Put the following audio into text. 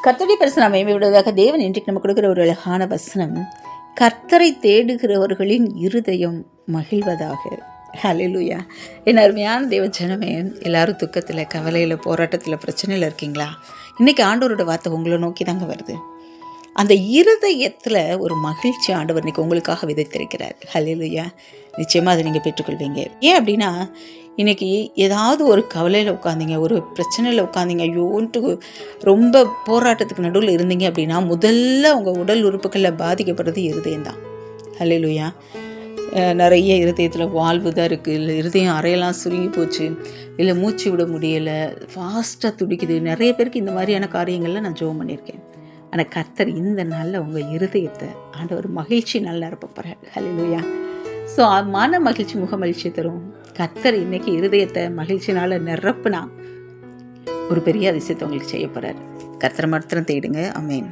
கர்த்தருடைய பரிசுநாமம் மேம்படுவதாக. தேவன் இன்றைக்கு நம்ம கொடுக்குற ஒரு அழகான வசனம், கர்த்தரை தேடுகிறவர்களின் இருதயம் மகிழ்வதாக. ஹல்லேலூயா. என் அருமையான தேவ ஜனமே, எல்லாரும் துக்கத்தில், கவலையில், போராட்டத்தில், பிரச்சனையில் இருக்கீங்களா? இன்றைக்கி ஆண்டவரோட வார்த்தை உங்களை நோக்கி தாங்க வருது. அந்த இருதயத்தில் ஒரு மகிழ்ச்சி ஆண்டவர் இன்றைக்கி உங்களுக்காக விதைத்திருக்கிறார். ஹல்லேலூயா. நிச்சயமாக அதை நீங்கள் பெற்றுக்கொள்வீங்க. ஏன் அப்படின்னா, இன்றைக்கி ஏதாவது ஒரு கவலையில் உட்காந்தீங்க, ஒரு பிரச்சனையில் உட்காந்தீங்க, ஐயோன்ட்டு ரொம்ப போராட்டத்துக்கு நடுவில் இருந்தீங்க அப்படின்னா, முதல்ல உங்கள் உடல் உறுப்புகளில் பாதிக்கப்படுறது இருதயம்தான். ஹல்லேலூயா. நிறைய இருதயத்தில் வாழ்வு தான் இருக்குது, இல்லை இருதயம் அறையெல்லாம் சுருங்கி போச்சு, இல்லை மூச்சு விட முடியலை, ஃபாஸ்ட்டாக துடிக்குது. நிறைய பேருக்கு இந்த மாதிரியான காரியங்களில் நான் ஜெபம் பண்ணியிருக்கேன். ஆனால் கர்த்தர் இந்த நாளில் உங்கள் இருதயத்தை ஆண்டவர் மகிழ்ச்சி நல்லா நிரப்ப போகிறார். ஹல்லேலூயா. ஸோ மன மகிழ்ச்சி முக மகிழ்ச்சி தரும். கர்த்தர் இன்றைக்கி இருதயத்தை மகிழ்ச்சினால் நிரப்புனா ஒரு பெரிய அதிசயத்தை உங்களுக்கு செய்ய போகிறார். கர்த்தரை மாத்திரம் தேடுங்க. ஆமென்.